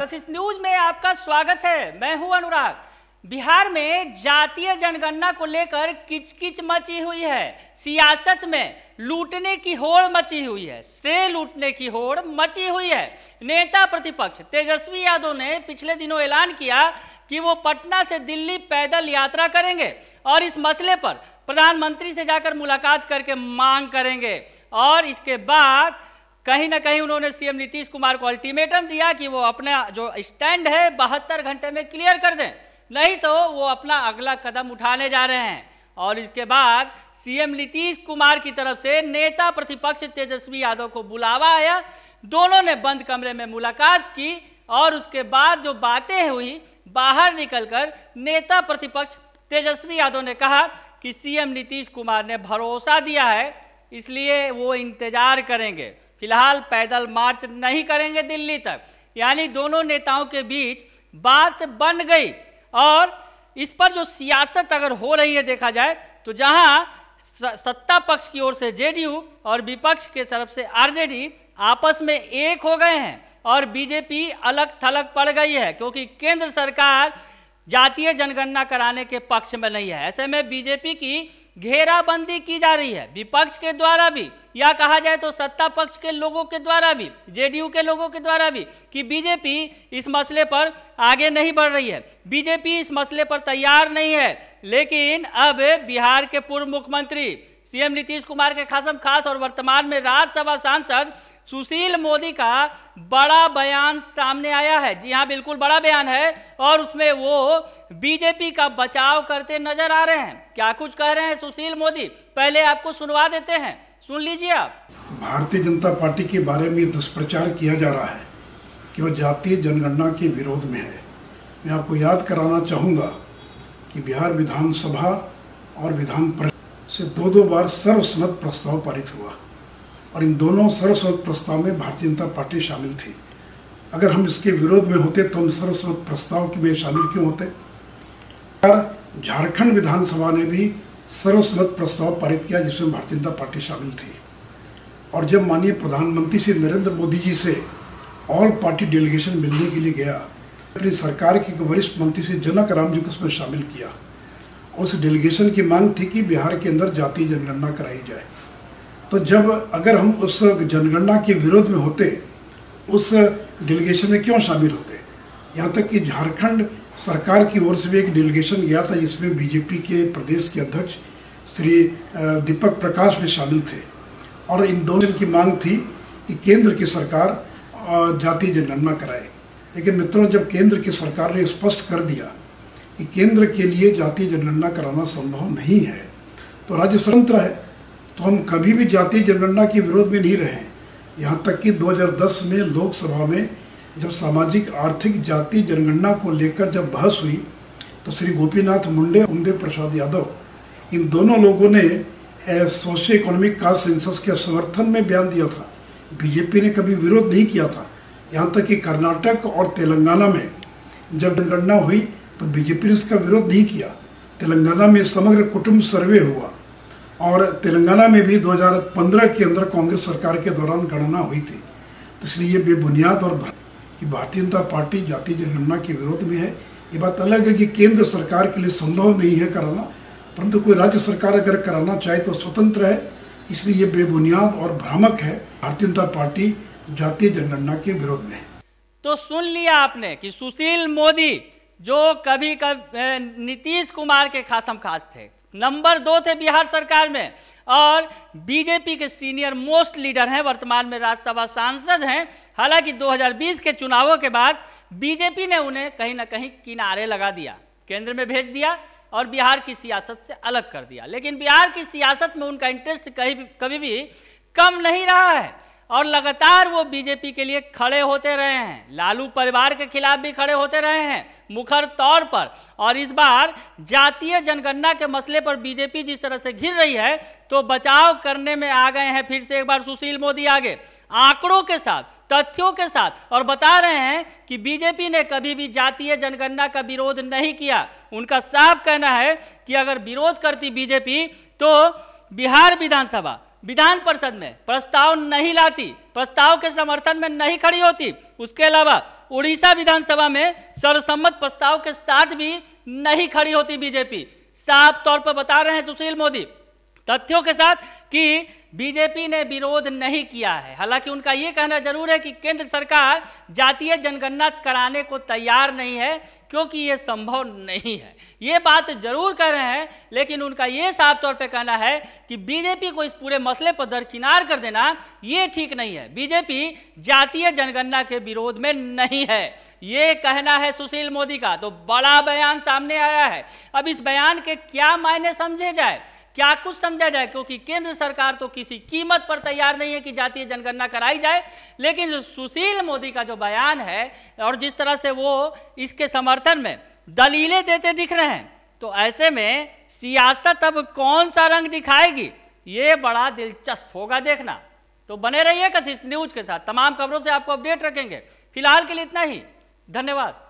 बस इस न्यूज में आपका स्वागत है। मैं हूं अनुराग। बिहार में जातीय जनगणना को लेकर किचकिच मची हुई है। सियासत में लूटने की होड़ मची हुई है, श्रेय लूटने की होड़ मची हुई है। नेता प्रतिपक्ष तेजस्वी यादव ने पिछले दिनों ऐलान किया कि वो पटना से दिल्ली पैदल यात्रा करेंगे और इस मसले पर प्रधानमंत्री से जाकर मुलाकात करके मांग करेंगे। और इसके बाद कहीं ना कहीं उन्होंने सीएम नीतीश कुमार को अल्टीमेटम दिया कि वो अपना जो स्टैंड है 72 घंटे में क्लियर कर दें, नहीं तो वो अपना अगला कदम उठाने जा रहे हैं। और इसके बाद सीएम नीतीश कुमार की तरफ से नेता प्रतिपक्ष तेजस्वी यादव को बुलावा आया। दोनों ने बंद कमरे में मुलाकात की और उसके बाद जो बातें हुई, बाहर निकलकर नेता प्रतिपक्ष तेजस्वी यादव ने कहा कि सीएम नीतीश कुमार ने भरोसा दिया है, इसलिए वो इंतजार करेंगे, फिलहाल पैदल मार्च नहीं करेंगे दिल्ली तक। यानी दोनों नेताओं के बीच बात बन गई। और इस पर जो सियासत अगर हो रही है देखा जाए तो जहां सत्ता पक्ष की ओर से जेडीयू और विपक्ष के तरफ से आरजेडी आपस में एक हो गए हैं और बीजेपी अलग थलग पड़ गई है, क्योंकि केंद्र सरकार जातीय जनगणना कराने के पक्ष में नहीं है। ऐसे में बीजेपी की घेराबंदी की जा रही है, विपक्ष के द्वारा भी या कहा जाए तो सत्ता पक्ष के लोगों के द्वारा भी, जेडीयू के लोगों के द्वारा भी, कि बीजेपी इस मसले पर आगे नहीं बढ़ रही है, बीजेपी इस मसले पर तैयार नहीं है। लेकिन अब बिहार के पूर्व मुख्यमंत्री सीएम नीतीश कुमार के खासम खास और वर्तमान में राज्यसभा सांसद सुशील मोदी का बड़ा बयान सामने आया है। जी हाँ, बिल्कुल बड़ा बयान है और उसमें वो बीजेपी का बचाव करते नजर आ रहे हैं। क्या कुछ कह रहे हैं सुशील मोदी, पहले आपको सुनवा देते हैं, सुन लीजिए आप। भारतीय जनता पार्टी के बारे में दुष्प्रचार किया जा रहा है कि वह जातीय जनगणना के विरोध में है। मैं आपको याद कराना चाहूँगा कि बिहार विधानसभा और विधान परिषद से दो बार सर्वसम्मत प्रस्ताव पारित हुआ और इन दोनों सर्वसम्मत प्रस्ताव में भारतीय जनता पार्टी शामिल थी। अगर हम इसके विरोध में होते तो हम सर्वसम्मत प्रस्ताव में शामिल क्यों होते? झारखंड विधानसभा ने भी सर्वसम्मत प्रस्ताव पारित किया जिसमें भारतीय जनता पार्टी शामिल थी। और जब माननीय प्रधानमंत्री श्री नरेंद्र मोदी जी से ऑल पार्टी डेलीगेशन मिलने के लिए गया, अपनी सरकार के वरिष्ठ मंत्री से जनक राम जी को उसमें शामिल किया। उस डेलीगेशन की मांग थी कि बिहार के अंदर जातीय जनगणना कराई जाए। तो जब अगर हम उस जनगणना के विरोध में होते, उस डेलीगेशन में क्यों शामिल होते? यहाँ तक कि झारखंड सरकार की ओर से भी एक डेलीगेशन गया था जिसमें बीजेपी के प्रदेश के अध्यक्ष श्री दीपक प्रकाश भी शामिल थे और इन दोनों की मांग थी कि केंद्र की सरकार जातीय जनगणना कराए। लेकिन मित्रों, जब केंद्र की सरकार ने स्पष्ट कर दिया कि केंद्र के लिए जातीय जनगणना कराना संभव नहीं है, तो राज्य स्वतंत्र है, तो हम कभी भी जातीय जनगणना के विरोध में नहीं रहे। यहाँ तक कि 2010 में लोकसभा में जब सामाजिक आर्थिक जातीय जनगणना को लेकर जब बहस हुई तो श्री गोपीनाथ मुंडे, उमदेव प्रसाद यादव, इन दोनों लोगों ने सोशियो इकोनॉमिक कास्ट सेंसस के समर्थन में बयान दिया था। बीजेपी ने कभी विरोध नहीं किया था। यहाँ तक कि कर्नाटक और तेलंगाना में जब जनगणना हुई तो बीजेपी ने इसका विरोध नहीं किया। तेलंगाना में समग्र कुटुंब सर्वे हुआ और तेलंगाना में भी 2015 के अंदर कांग्रेस सरकार के दौरान गणना हुई थी। तो इसलिए ये बेबुनियाद और कि भारतीय जनता पार्टी जातीय जनगणना के विरोध में है। ये बात अलग है कि केंद्र सरकार के लिए संभव नहीं है कराना, परंतु कोई राज्य सरकार अगर कराना चाहे तो स्वतंत्र है। इसलिए ये बेबुनियाद और भ्रामक है। भारतीय जनता पार्टी जातीय जनगणना के विरोध में है। तो सुन लिया आपने कि सुशील मोदी जो कभी नीतीश कुमार के खासम खास थे, नंबर 2 थे बिहार सरकार में और बीजेपी के सीनियर मोस्ट लीडर हैं, वर्तमान में राज्यसभा सांसद हैं। हालांकि 2020 के चुनावों के बाद बीजेपी ने उन्हें कहीं ना कहीं किनारे लगा दिया, केंद्र में भेज दिया और बिहार की सियासत से अलग कर दिया। लेकिन बिहार की सियासत में उनका इंटरेस्ट कभी भी कम नहीं रहा है और लगातार वो बीजेपी के लिए खड़े होते रहे हैं। लालू परिवार के खिलाफ भी खड़े होते रहे हैं मुखर तौर पर। और इस बार जातीय जनगणना के मसले पर बीजेपी जिस तरह से घिर रही है तो बचाव करने में आ गए हैं फिर से एक बार सुशील मोदी आगे आंकड़ों के साथ, तथ्यों के साथ, और बता रहे हैं कि बीजेपी ने कभी भी जातीय जनगणना का विरोध नहीं किया। उनका साफ कहना है कि अगर विरोध करती बीजेपी तो बिहार विधानसभा विधान परिषद में प्रस्ताव नहीं लाती, प्रस्ताव के समर्थन में नहीं खड़ी होती। उसके अलावा उड़ीसा विधानसभा में सर्वसम्मत प्रस्ताव के साथ भी नहीं खड़ी होती बीजेपी। साफ तौर पर बता रहे हैं सुशील मोदी तथ्यों के साथ कि बीजेपी ने विरोध नहीं किया है। हालांकि उनका ये कहना जरूर है कि केंद्र सरकार जातीय जनगणना कराने को तैयार नहीं है क्योंकि ये संभव नहीं है। ये बात जरूर कह रहे हैं, लेकिन उनका ये साफ तौर पे कहना है कि बीजेपी को इस पूरे मसले पर दरकिनार कर देना ये ठीक नहीं है। बीजेपी जातीय जनगणना के विरोध में नहीं है, ये कहना है सुशील मोदी का। तो बड़ा बयान सामने आया है। अब इस बयान के क्या मायने समझे जाए, क्या कुछ समझा जाए, क्योंकि केंद्र सरकार तो किसी कीमत पर तैयार नहीं है कि जातीय जनगणना कराई जाए। लेकिन जो सुशील मोदी का जो बयान है और जिस तरह से वो इसके समर्थन में दलीलें देते दिख रहे हैं, तो ऐसे में सियासत अब कौन सा रंग दिखाएगी, ये बड़ा दिलचस्प होगा देखना। तो बने रहिए कशिश न्यूज के साथ, तमाम खबरों से आपको अपडेट रखेंगे। फिलहाल के लिए इतना ही, धन्यवाद।